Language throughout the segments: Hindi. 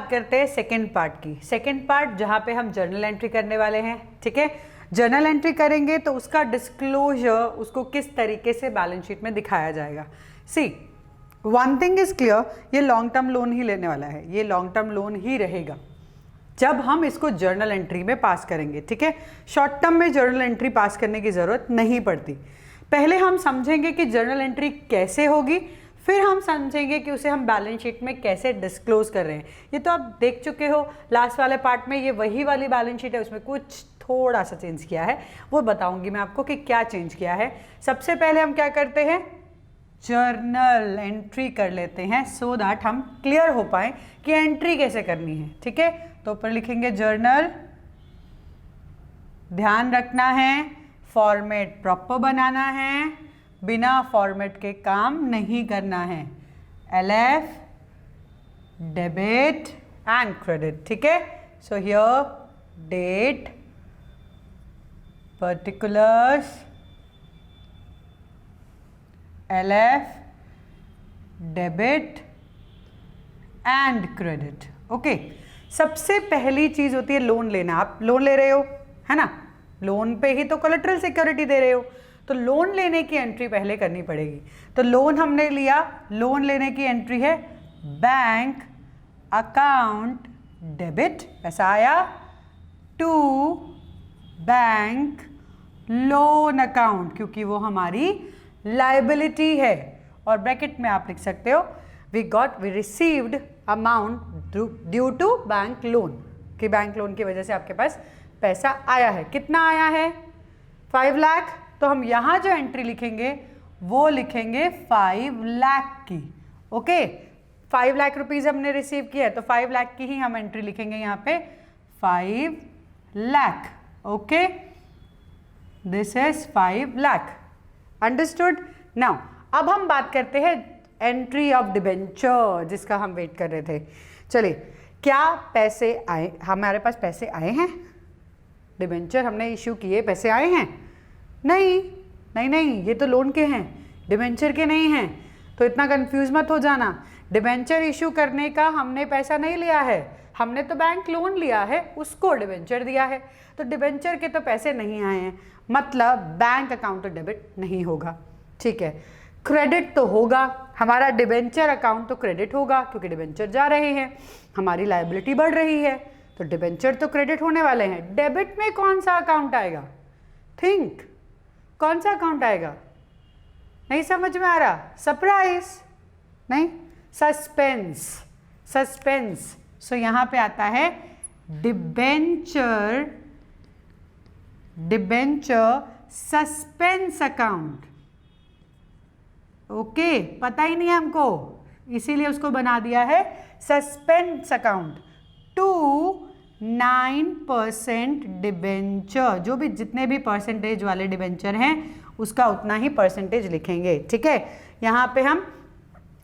बात करते हैं सेकेंड पार्ट की। सेकेंड पार्ट जहाँ पे हम जर्नल एंट्री करने वाले हैं, ठीक है। जर्नल एंट्री करेंगे तो उसका डिस्क्लोजर, उसको किस तरीके से बैलेंस शीट में दिखाया जाएगा। सी वन थिंग इज क्लियर, ये लॉन्ग टर्म लोन ही लेने वाला है, ये लॉन्ग टर्म लोन ही रहेगा जब हम इसको जर्नल एंट्री में पास करेंगे, ठीक है। शॉर्ट टर्म में जर्नल एंट्री पास करने की ज़रूरत नहीं पड़ती। पहले हम समझेंगे कि जर्नल एंट्री कैसे होगी, फिर हम समझेंगे कि उसे हम बैलेंस शीट में कैसे डिस्क्लोज कर रहे हैं। ये तो आप देख चुके हो लास्ट वाले पार्ट में, ये वही वाली बैलेंस शीट है, उसमें कुछ थोड़ा सा चेंज किया है, वो बताऊंगी मैं आपको कि क्या चेंज किया है। सबसे पहले हम क्या करते हैं, जर्नल एंट्री कर लेते हैं सो दैट हम क्लियर हो पाए कि एंट्री कैसे करनी है, ठीक है। तो ऊपर लिखेंगे जर्नल, ध्यान रखना है फॉर्मेट प्रॉपर बनाना है, बिना फॉर्मेट के काम नहीं करना है। LF, डेबिट एंड क्रेडिट, ठीक है। So here date, particulars, LF, debit and credit, okay. सबसे पहली चीज होती है लोन लेना। आप लोन ले रहे हो, है ना, लोन पे ही तो कोलेटरल सिक्योरिटी दे रहे हो, तो लोन लेने की एंट्री पहले करनी पड़ेगी। तो लोन हमने लिया, लोन लेने की एंट्री है बैंक अकाउंट डेबिट, पैसा आया, टू बैंक लोन अकाउंट, क्योंकि वो हमारी लाइबिलिटी है। और ब्रैकेट में आप लिख सकते हो we received amount due to bank loan, कि बैंक लोन की वजह से आपके पास पैसा आया है। कितना आया है, 5 लाख। तो हम यहाँ जो एंट्री लिखेंगे वो लिखेंगे 5 लाख की, ओके। 5 लाख रुपीज हमने रिसीव किया है, तो 5 लाख की ही हम एंट्री लिखेंगे यहाँ पे, 5 lakh, okay. This is 5 lakh, understood. Now अब हम बात करते हैं एंट्री ऑफ डिबेंचर, जिसका हम वेट कर रहे थे। चलिए, क्या पैसे आए, हमारे पास पैसे आए हैं, डिबेंचर हमने इश्यू किए, पैसे आए हैं? नहीं नहीं नहीं, ये तो लोन के हैं, डिबेंचर के नहीं हैं। तो इतना कंफ्यूज मत हो जाना, डिबेंचर इशू करने का हमने पैसा नहीं लिया है, हमने तो बैंक लोन लिया है, उसको डिबेंचर दिया है। तो डिबेंचर के तो पैसे नहीं आए हैं, मतलब बैंक अकाउंट तो डेबिट नहीं होगा, ठीक है। क्रेडिट तो होगा, हमारा डिबेंचर अकाउंट तो क्रेडिट होगा, क्योंकि डिबेंचर जा रहे हैं, हमारी लायबिलिटी बढ़ रही है, तो डिबेंचर तो क्रेडिट होने वाले हैं। डेबिट में कौन सा अकाउंट आएगा, थिंक, कौन सा अकाउंट आएगा? नहीं समझ में आ रहा? सरप्राइज नहीं, सस्पेंस, सस्पेंस। सो यहां पे आता है debenture, debenture suspense account, okay. पता ही नहीं है हमको, इसीलिए उसको बना दिया है सस्पेंस अकाउंट। 9% डिबेंचर, जो भी जितने भी परसेंटेज वाले डिबेंचर हैं उसका उतना ही परसेंटेज लिखेंगे, ठीक है। यहाँ पे हम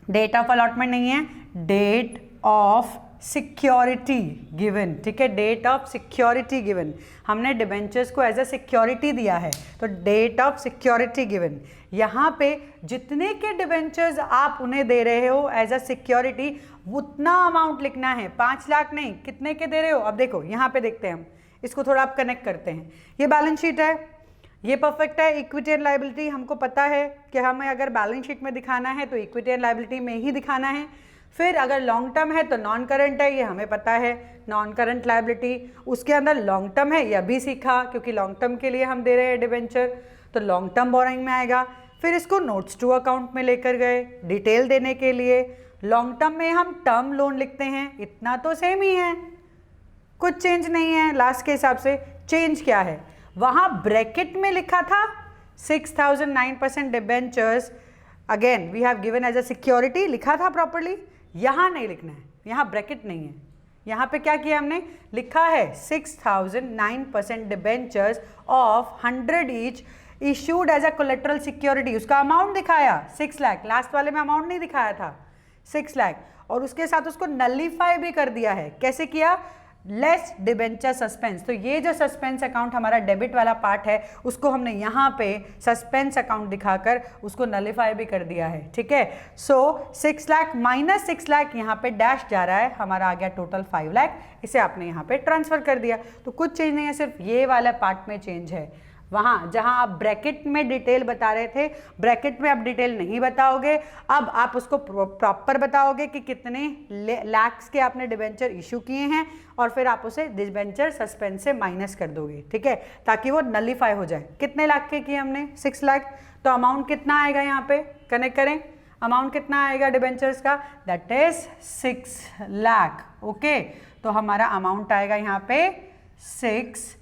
डेट ऑफ अलॉटमेंट नहीं है, डेट ऑफ सिक्योरिटी गिवन, ठीक है, डेट ऑफ सिक्योरिटी गिवन। हमने डिबेंचर्स को एज अ सिक्योरिटी दिया है, तो डेट ऑफ सिक्योरिटी गिवन। यहाँ पे जितने के डिबेंचर्स आप उन्हें दे रहे हो एज अ सिक्योरिटी, उतना अमाउंट लिखना है, 5 लाख नहीं, कितने के दे रहे हो। अब देखो यहाँ पे देखते हैं हम, इसको थोड़ा आप कनेक्ट करते हैं। ये बैलेंस शीट है, ये परफेक्ट है, इक्विटी एंड लायबिलिटी हमको पता है कि हमें अगर बैलेंस शीट में दिखाना है तो इक्विटी एंड लायबिलिटी में ही दिखाना है। फिर अगर लॉन्ग टर्म है तो नॉन करंट है, ये हमें पता है, नॉन करंट लायबिलिटी। उसके अंदर लॉन्ग टर्म है, यह भी सीखा, क्योंकि लॉन्ग टर्म के लिए हम दे रहे हैं डिबेंचर, तो लॉन्ग टर्म बोरोइंग में आएगा। फिर इसको नोट्स टू अकाउंट में लेकर गए डिटेल देने के लिए। लॉन्ग टर्म में हम टर्म लोन लिखते हैं, इतना तो सेम ही है, कुछ चेंज नहीं है। लास्ट के हिसाब से चेंज क्या है, वहाँ ब्रैकेट में लिखा था 6009% debentures, again we have given as a security, लिखा था प्रॉपरली। यहाँ नहीं लिखना है, यहाँ ब्रैकेट नहीं है, यहाँ पे क्या किया हमने, लिखा है 6009% debentures of 100 each issued as a collateral security. उसका अमाउंट दिखाया 6 लाख, लास्ट वाले में अमाउंट नहीं दिखाया था 6 लाख, और उसके साथ उसको नलीफाई भी कर दिया है। कैसे किया, लेस डिबेंचर सस्पेंस। तो ये जो सस्पेंस अकाउंट हमारा डेबिट वाला पार्ट है उसको हमने यहाँ पे सस्पेंस अकाउंट दिखाकर उसको नलिफाई भी कर दिया है, ठीक है। सो 6 लाख माइनस 6 लाख यहाँ पे डैश जा रहा है, हमारा आ गया टोटल 5 लाख, इसे आपने यहाँ पे ट्रांसफर कर दिया। तो कुछ चेंज नहीं है, सिर्फ ये वाला पार्ट में चेंज है। वहाँ जहाँ आप ब्रैकेट में डिटेल बता रहे थे, ब्रैकेट में आप डिटेल नहीं बताओगे, अब आप उसको प्रॉपर बताओगे कि कितने लैक्स के आपने डिबेंचर इशू किए हैं और फिर आप उसे डिबेंचर सस्पेंस से माइनस कर दोगे, ठीक है, ताकि वो नलीफाई हो जाए। कितने लाख के किए हमने? 6 लाख। तो अमाउंट कितना आएगा यहाँ पे? कनेक्ट करें, अमाउंट कितना आएगा डिबेंचर्स का? That is 6 lakh. ओके, तो हमारा अमाउंट आएगा यहाँ पे 6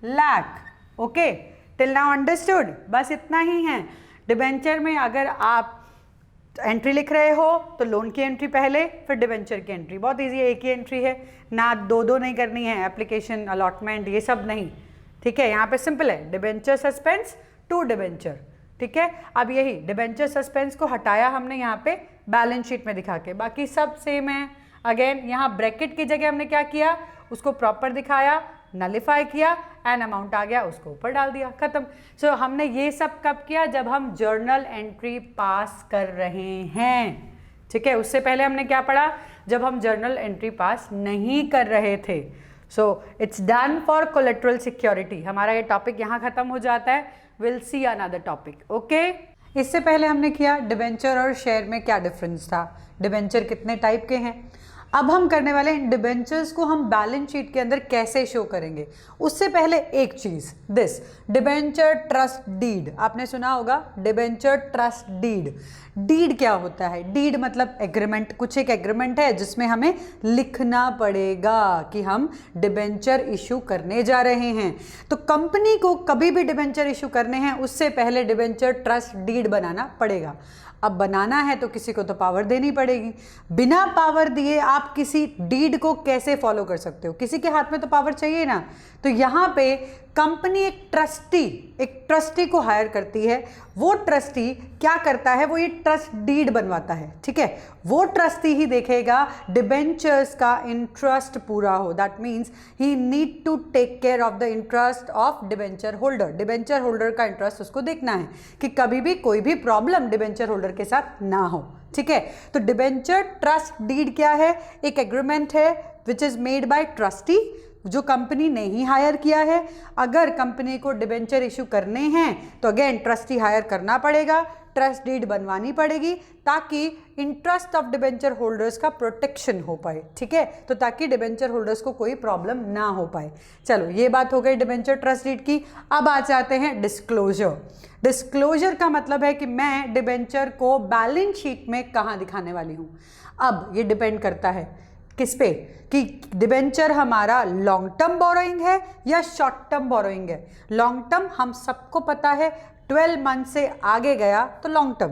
lakh. Okay, till now understood? बस इतना ही है। डिबेंचर में अगर आप एंट्री लिख रहे हो तो लोन की एंट्री पहले, फिर डिबेंचर की एंट्री। बहुत इजी है, एक ही एंट्री है ना, दो नहीं करनी है, एप्लीकेशन अलॉटमेंट ये सब नहीं, ठीक है। यहाँ पे सिंपल है, डिबेंचर सस्पेंस टू डिबेंचर, ठीक है। अब यही डिबेंचर सस्पेंस को हटाया हमने यहाँ पे बैलेंस शीट में दिखा के, बाकी सब सेम है। अगेन यहाँ ब्रैकेट की जगह हमने क्या किया, उसको प्रॉपर दिखाया, नलिफाई किया, एन अमाउंट आ गया, उसको ऊपर डाल दिया, खत्म। सो हमने ये सब कब किया? जब हम जर्नल एंट्री पास कर रहे हैं, ठीक है। उससे पहले हमने क्या पढ़ा? जब हम जर्नल एंट्री पास नहीं कर रहे थे। So it's done for collateral security. हमारा ये टॉपिक यहाँ खत्म हो जाता है। Will see another topic. Okay, इससे पहले हमने किया डिबेंचर और शेयर में क्या डिफरेंस था, डिबेंचर कितने टाइप के हैं। अब हम करने वाले इन डिबेंचर्स को हम बैलेंस शीट के अंदर कैसे शो करेंगे। उससे पहले एक चीज, दिस डिबेंचर ट्रस्ट डीड, आपने सुना होगा डिबेंचर ट्रस्ट डीड। डीड क्या होता है? डीड मतलब एग्रीमेंट, कुछ एक एग्रीमेंट है जिसमें हमें लिखना पड़ेगा कि हम डिबेंचर इशू करने जा रहे हैं। तो कंपनी को कभी भी डिबेंचर इशू करने हैं उससे पहले डिबेंचर ट्रस्ट डीड बनाना पड़ेगा। अब बनाना है तो किसी को तो पावर देनी पड़ेगी। बिना पावर दिए आप किसी डीड को कैसे फॉलो कर सकते हो? किसी के हाथ में तो पावर चाहिए ना। तो यहाँ पे कंपनी एक ट्रस्टी को हायर करती है। वो ट्रस्टी क्या करता है? वो ये ट्रस्ट डीड बनवाता है, ठीक है। वो ट्रस्टी ही देखेगा डिबेंचर्स का इंटरेस्ट पूरा हो। That means he need to take care of the interest of debenture holder. Debenture holder का इंटरेस्ट उसको देखना है कि कभी भी कोई भी प्रॉब्लम डिबेंचर होल्डर के साथ ना हो, ठीक है। तो डिबेंचर ट्रस्ट डीड क्या है? एक एग्रीमेंट है which is made by trustee, जो कंपनी ने ही हायर किया है। अगर कंपनी को डिबेंचर इशू करने हैं तो अगेन ट्रस्टी हायर करना पड़ेगा, ट्रस्ट डीड बनवानी पड़ेगी ताकि इंटरेस्ट ऑफ डिबेंचर होल्डर्स का प्रोटेक्शन हो पाए, ठीक है। तो ताकि डिबेंचर होल्डर्स को कोई प्रॉब्लम ना हो पाए। चलो, ये बात हो गई डिबेंचर ट्रस्ट डीड की। अब आ जाते हैं डिस्क्लोजर। डिस्क्लोजर का मतलब है कि मैं डिबेंचर को बैलेंस शीट में कहाँ दिखाने वाली हूँ। अब ये डिपेंड करता है किस पे, कि डिबेंचर हमारा लॉन्ग टर्म बोरोइंग है या शॉर्ट टर्म बोरोइंग है। लॉन्ग टर्म हम सबको पता है, 12 मंथ से आगे गया तो लॉन्ग टर्म,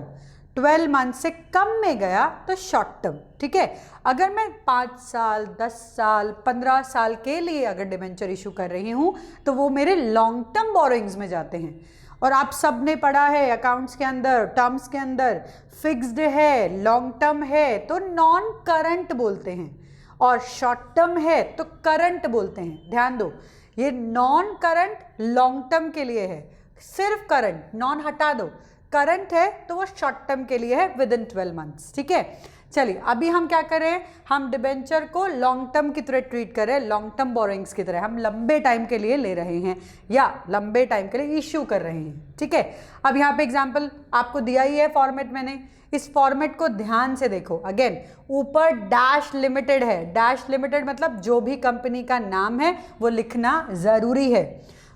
12 मंथ से कम में गया तो शॉर्ट टर्म, ठीक है। अगर मैं 5 साल 10 साल 15 साल के लिए अगर डिबेंचर इशू कर रही हूँ तो वो मेरे लॉन्ग टर्म बोरोइंग्स में जाते हैं। और आप सब ने पढ़ा है अकाउंट्स के अंदर, टर्म्स के अंदर, फिक्स्ड है, लॉन्ग टर्म है तो नॉन करंट बोलते हैं, और शॉर्ट टर्म है तो करंट बोलते हैं। ध्यान दो, ये नॉन करंट लॉन्ग टर्म के लिए है, सिर्फ करंट, नॉन हटा दो। करंट है तो वो शॉर्ट टर्म के लिए है विद इन 12 मंथ्स, ठीक है। चलिए, अभी हम क्या कर रहे हैं? हम डिबेंचर को लॉन्ग टर्म की तरह ट्रीट कर रहे हैं, लॉन्ग टर्म बोरोइंग्स की तरह। हम लंबे टाइम के लिए ले रहे हैं या लंबे टाइम के लिए इश्यू कर रहे हैं, ठीक है। अब यहाँ पे एग्जाम्पल आपको दिया ही है फॉर्मेट मैंने, इस फॉर्मेट को ध्यान से देखो। अगेन ऊपर डैश लिमिटेड है, डैश लिमिटेड मतलब जो भी कंपनी का नाम है वो लिखना जरूरी है।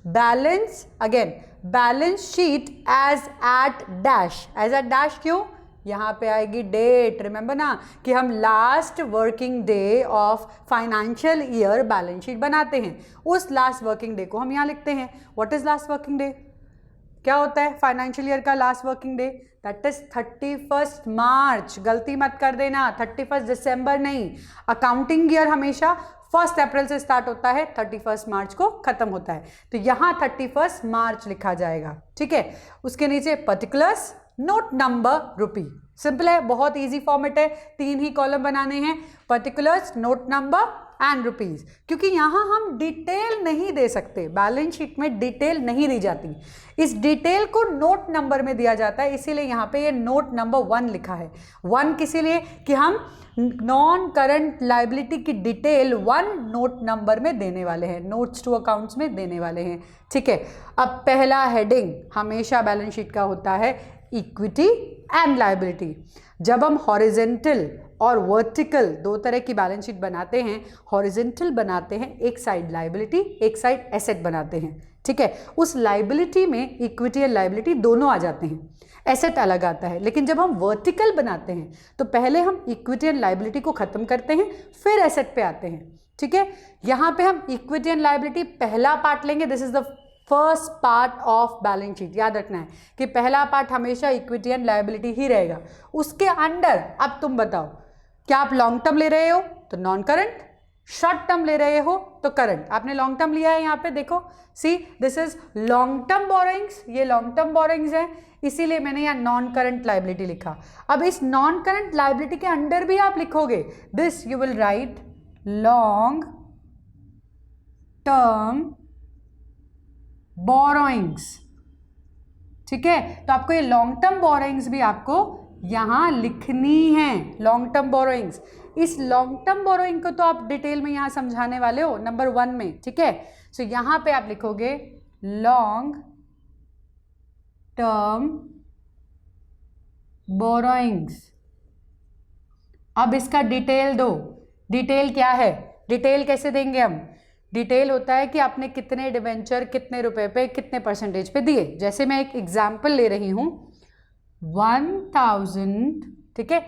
Balance, again balance sheet as at dash, as at dash क्यों? यहाँ पे आएगी डेट। रिमेंबर ना कि हम last working day of financial year balance sheet बनाते हैं, उस लास्ट वर्किंग डे को हम यहाँ लिखते हैं। What is last working day? क्या होता है फाइनेंशियल ईयर का last working day? That is 31 मार्च। गलती मत कर देना, 31 दिसंबर नहीं। अकाउंटिंग ईयर हमेशा 1 अप्रैल से स्टार्ट होता है, 31 मार्च को खत्म होता है। तो यहाँ 31 मार्च लिखा जाएगा, ठीक है। उसके नीचे पर्टिकुलर्स, नोट नंबर, रुपी। सिंपल है, बहुत इजी फॉर्मेट है, 3 ही कॉलम बनाने हैं, particulars, note number, and rupees, क्योंकि यहाँ हम डिटेल नहीं दे सकते, बैलेंस शीट में डिटेल नहीं दी जाती, इस डिटेल को नोट नंबर में दिया जाता है, इसीलिए यहाँ पे ये नोट नंबर 1 लिखा है। 1 किस लिए कि हम नॉन करंट लाइबिलिटी की डिटेल 1 नोट नंबर में देने वाले हैं, नोट्स टू अकाउंट्स में देने वाले हैं। ठीक है, अब पहला हेडिंग हमेशा बैलेंस शीट का होता है इक्विटी एंड लाइबिलिटी। जब हम हॉरिजेंटल और वर्टिकल दो तरह की बैलेंस शीट बनाते हैं, हॉरिजेंटल बनाते हैं, एक साइड लाइबिलिटी एक साइड एसेट बनाते हैं। ठीक है, उस लाइबिलिटी में इक्विटी और लाइबिलिटी दोनों आ जाते हैं, एसेट अलग आता है। लेकिन जब हम वर्टिकल बनाते हैं तो पहले हम इक्विटी एंड लाइबिलिटी को खत्म करते हैं, फिर एसेट पे आते हैं। ठीक है, यहाँ पे हम इक्विटी एंड लाइबिलिटी पहला पार्ट लेंगे, this is the first part of balance sheet. याद रखना है कि पहला पार्ट हमेशा इक्विटी एंड लाइबिलिटी ही रहेगा। उसके अंडर अब तुम बताओ, क्या आप लॉन्ग टर्म ले रहे हो तो नॉन करंट, शॉर्ट टर्म ले रहे हो तो करंट। आपने लॉन्ग टर्म लिया है, यहाँ पे देखो, see this is long term borrowings, ये लॉन्ग टर्म बोरोइंग्स है, इसीलिए मैंने यहाँ नॉन करंट लाइबिलिटी लिखा। अब इस नॉन करंट लाइबिलिटी के अंडर भी आप लिखोगे this, you will write long term borrowings. ठीक है, तो आपको ये लॉन्ग टर्म बोरोइंग्स भी आपको यहां लिखनी है, लॉन्ग टर्म बोरोइंग्स। इस लॉन्ग टर्म बोरोइंग को तो आप डिटेल में यहां समझाने वाले हो नंबर 1 में। ठीक है, सो यहां पे आप लिखोगे लॉन्ग टर्म बोरोइंग्स। अब इसका डिटेल दो, डिटेल क्या है, डिटेल कैसे देंगे हम? डिटेल होता है कि आपने कितने डिबेंचर कितने रुपए पे कितने परसेंटेज पे दिए। जैसे मैं एक एग्जाम्पल ले रही हूं 1000, ठीक है,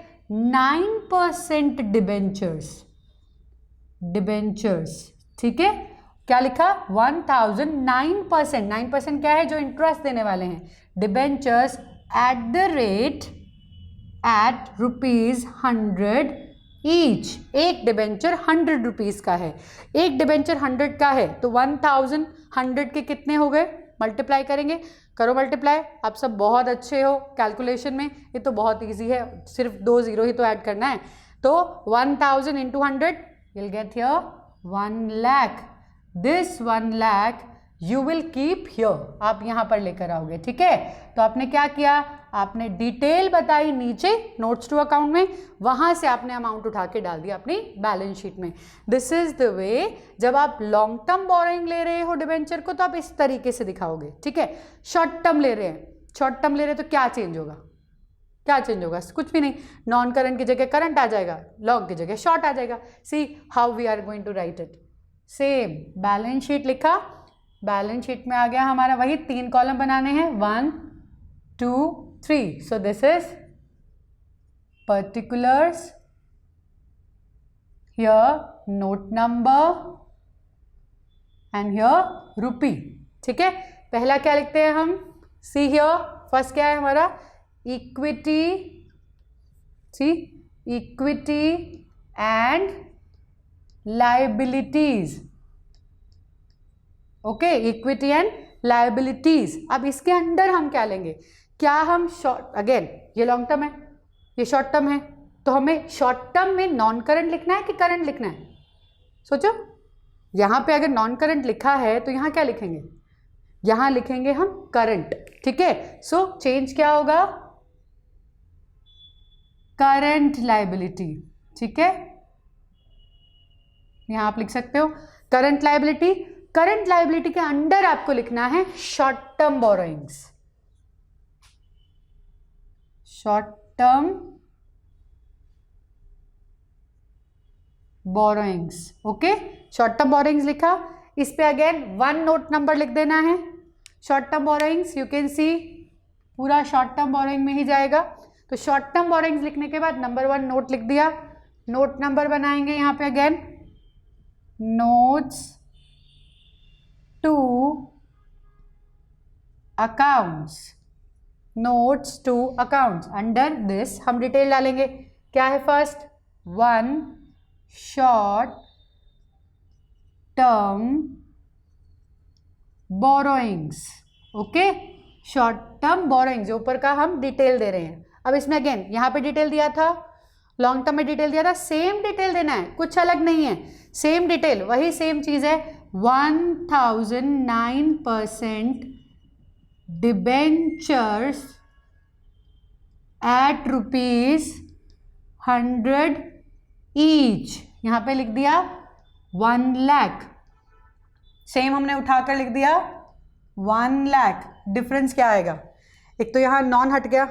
9% डिबेंचर्स, ठीक है, क्या लिखा 1000 9%, 9% क्या है, जो इंटरेस्ट देने वाले हैं, debentures at the rate at ₹100 each. एक डिबेंचर 100 रुपीज़ का है, एक डिबेंचर 100 का है, तो 1000 100 के कितने हो गए, मल्टीप्लाई करेंगे, करो मल्टीप्लाई। आप सब बहुत अच्छे हो कैलकुलेशन में, ये तो बहुत इजी है, सिर्फ 2 0 ही तो ऐड करना है। तो 1000 into 100 you'll get here 1 lakh. This 1 lakh you will keep here, आप यहाँ पर लेकर आओगे। ठीक है, तो आपने क्या किया, आपने डिटेल बताई नीचे नोट्स टू अकाउंट में, वहां से आपने अमाउंट उठा के डाल दिया अपनी बैलेंस शीट में। दिस इज द वे, जब आप लॉन्ग टर्म बोरोइंग ले रहे हो डिबेंचर को तो आप इस तरीके से दिखाओगे। ठीक है, शॉर्ट टर्म ले रहे हैं, शॉर्ट टर्म ले रहे हैं तो क्या चेंज होगा, क्या चेंज होगा, कुछ भी नहीं, नॉन करंट की जगह करंट आ जाएगा, लॉन्ग की जगह शॉर्ट आ जाएगा। See how we are going to write it, same balance sheet लिखा, बैलेंस शीट में आ गया हमारा वही 3 कॉलम बनाने हैं, 1 2 3। So this is particulars, here note number and here rupee. ठीक है, पहला क्या लिखते हैं हम, सी हियर, फर्स्ट क्या है हमारा, equity, see equity and liabilities. Okay, equity and liabilities. अब इसके अंडर हम क्या लेंगे, क्या हम शॉर्ट, अगेन ये लॉन्ग टर्म है, ये शॉर्ट टर्म है, तो हमें शॉर्ट टर्म में नॉन करंट लिखना है कि करंट लिखना है, सोचो। यहां पे अगर नॉन करंट लिखा है तो यहां क्या लिखेंगे, यहां लिखेंगे हम करंट। ठीक है, सो चेंज क्या होगा, करंट लाइबिलिटी। ठीक है, यहां आप लिख सकते हो करंट लाइबिलिटी। करंट लाइबिलिटी के अंडर आपको लिखना है short term borrowings, short term borrowings. Okay, short term borrowings लिखा, इस पे अगेन 1 नोट नंबर लिख देना है। Short term borrowings, you can see पूरा शॉर्ट टर्म बोरोइंग में ही जाएगा। तो शॉर्ट टर्म बोरोइंग्स लिखने के बाद नंबर 1 नोट लिख दिया, नोट नंबर बनाएंगे यहाँ पे again notes to accounts, notes to accounts. Under this हम डिटेल डालेंगे, क्या है first 1 short term borrowings. Okay, short term borrowings ऊपर का हम डिटेल दे रहे हैं। अब इसमें अगेन यहाँ पे डिटेल दिया था लॉन्ग टर्म में डिटेल दिया था, सेम डिटेल देना है, कुछ अलग नहीं है, सेम डिटेल, वही सेम चीज है। 1009% डिबेंचर्स एट ₹100 ईच, यहां पे लिख दिया 1 लाख, सेम हमने उठाकर लिख दिया 1 लाख। डिफरेंस क्या आएगा, एक तो यहाँ नॉन हट गया,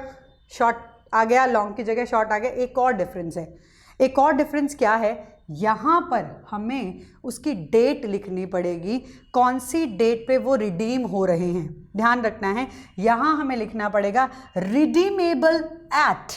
शॉर्ट आ गया, लॉन्ग की जगह शॉर्ट आ गया। एक और डिफरेंस है, एक और डिफरेंस क्या है, यहाँ पर हमें उसकी डेट लिखनी पड़ेगी, कौन सी डेट पे वो रिडीम हो रहे हैं, ध्यान रखना है। यहाँ हमें लिखना पड़ेगा रिडीमेबल एट,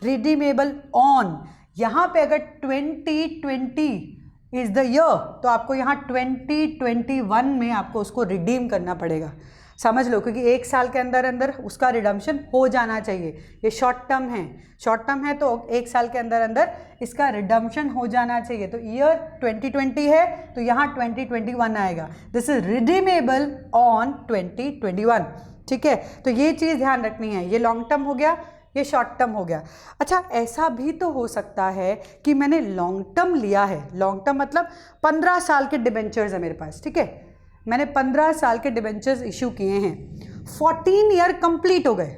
रिडीमेबल ऑन। यहाँ पे अगर 2020 इज द ईयर तो आपको यहाँ 2021 में आपको उसको रिडीम करना पड़ेगा, समझ लो, क्योंकि एक साल के अंदर अंदर उसका रिडम्पशन हो जाना चाहिए। ये शॉर्ट टर्म है, शॉर्ट टर्म है तो एक साल के अंदर अंदर इसका रिडम्पशन हो जाना चाहिए। तो ईयर 2020 है तो यहाँ 2021 आएगा, दिस इज रिडीमेबल ऑन 2021, ठीक है। तो ये चीज़ ध्यान रखनी है, ये लॉन्ग टर्म हो गया, ये शॉर्ट टर्म हो गया। अच्छा, ऐसा भी तो हो सकता है कि मैंने लॉन्ग टर्म लिया है, लॉन्ग टर्म मतलब 15 साल के डिबेंचर्स है मेरे पास, ठीक है, मैंने 15 साल के डिबेंचर्स इशू किए हैं, 14 ईयर कंप्लीट हो गए,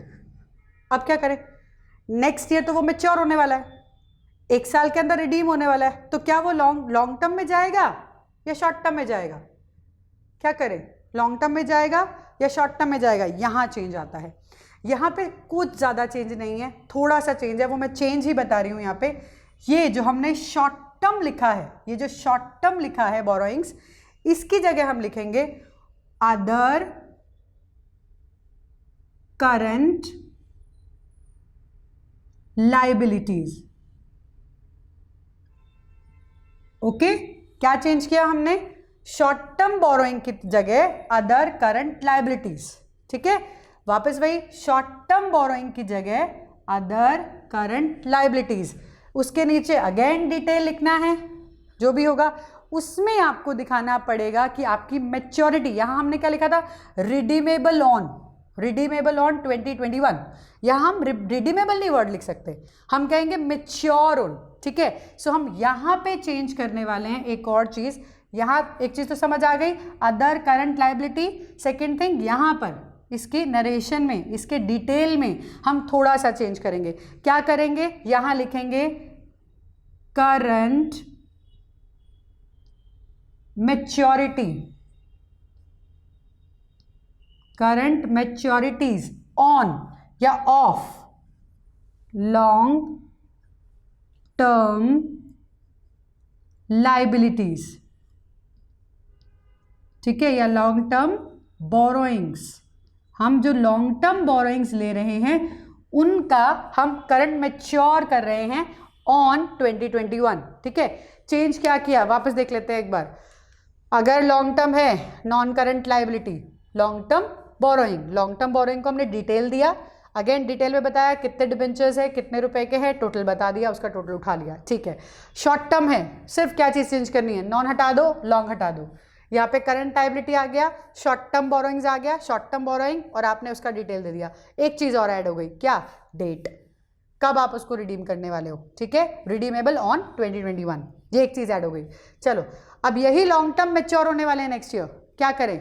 अब क्या करें, नेक्स्ट ईयर तो वो मैच्योर होने वाला है, एक साल के अंदर रिडीम होने वाला है, तो क्या वो लॉन्ग टर्म में जाएगा या शॉर्ट टर्म में जाएगा, क्या करें, लॉन्ग टर्म में जाएगा या शॉर्ट टर्म में जाएगा। यहाँ चेंज आता है, यहाँ पे कुछ ज़्यादा चेंज नहीं है, थोड़ा सा चेंज है, वो मैं चेंज ही बता रही हूँ। यहाँ पे ये जो हमने शॉर्ट टर्म लिखा है, ये जो शॉर्ट टर्म लिखा है बोरोइंग्स, इसकी जगह हम लिखेंगे अदर करंट लाइबिलिटीज। ओके, क्या चेंज किया हमने, शॉर्ट टर्म बोरोइंग की जगह अदर करंट लाइबिलिटीज, ठीक है। वापस वही शॉर्ट टर्म बोरोइंग की जगह अदर करंट लाइबिलिटीज, उसके नीचे अगेन डिटेल लिखना है, जो भी होगा उसमें आपको दिखाना पड़ेगा कि आपकी मैच्योरिटी, यहां हमने क्या लिखा था, रिडीमेबल ऑन, रिडीमेबल ऑन 2021, यहाँ हम रिडीमेबल नहीं वर्ड लिख सकते, हम कहेंगे मैच्योर ऑन, ठीक है। सो हम यहाँ पे चेंज करने वाले हैं एक और चीज़, यहाँ एक चीज़ तो समझ आ गई, other current liability. Second thing, यहाँ पर इसके नरेशन में, इसके डिटेल में हम थोड़ा सा चेंज करेंगे, क्या करेंगे, यहाँ लिखेंगे करंट मैच्योरिटी, करंट मैच्योरिटीज ऑन या ऑफ लॉन्ग टर्म लाइबिलिटीज, ठीक है, या लॉन्ग टर्म बोरोइंग्स। हम जो लॉन्ग टर्म बोरोइंग्स ले रहे हैं उनका हम करंट मैच्योर कर रहे हैं ऑन 2021, ठीक है। चेंज क्या किया, वापस देख लेते हैं एक बार। अगर लॉन्ग टर्म है, non current liability, long term borrowing, long term borrowing को हमने डिटेल दिया, अगेन डिटेल में बताया कितने डिबेंचर्स है, कितने रुपए के हैं, टोटल बता दिया, उसका टोटल उठा लिया, ठीक है। शॉर्ट टर्म है, सिर्फ क्या चीज़ चेंज करनी है, नॉन हटा दो, लॉन्ग हटा दो, यहाँ पे करंट लायबिलिटी आ गया, शॉर्ट टर्म बोरोइंग्स आ गया, शॉर्ट टर्म बोरोइंग, और आपने उसका डिटेल दे दिया। एक चीज़ और ऐड हो गई, क्या, डेट, कब आप उसको रिडीम करने वाले हो, ठीक है, रिडीमेबल ऑन 2021, ये एक चीज़ ऐड हो गई। चलो, अब यही लॉन्ग टर्म मैच्योर होने वाले हैं नेक्स्ट ईयर, क्या करें,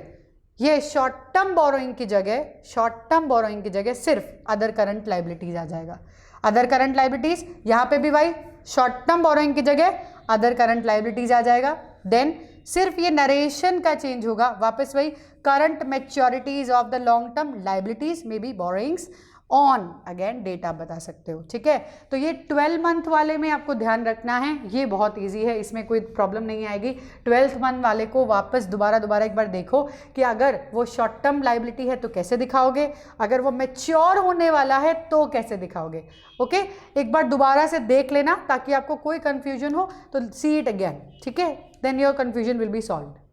ये शॉर्ट टर्म बोरोइंग की जगह, शॉर्ट टर्म बोरोइंग की जगह सिर्फ अदर करंट लायबिलिटीज आ जाएगा। अदर करंट लायबिलिटीज, यहाँ पे भी भाई शॉर्ट टर्म बोरोइंग की जगह अदर करंट लायबिलिटीज आ जाएगा। देन सिर्फ ये नरेशन का चेंज होगा, वापस वही current maturities of the long term liabilities में B borrowings on, again date आप बता सकते हो, ठीक है। तो ये 12 मंथ वाले में आपको ध्यान रखना है, ये बहुत इजी है, इसमें कोई प्रॉब्लम नहीं आएगी। 12th मंथ वाले को वापस दोबारा एक बार देखो कि अगर वो शॉर्ट टर्म लायबिलिटी है तो कैसे दिखाओगे, अगर वो मैच्योर होने वाला है तो कैसे दिखाओगे। ओके, एक बार दोबारा से देख लेना ताकि आपको कोई कन्फ्यूजन हो तो सी इट अगेन, ठीक है, then your confusion will be solved.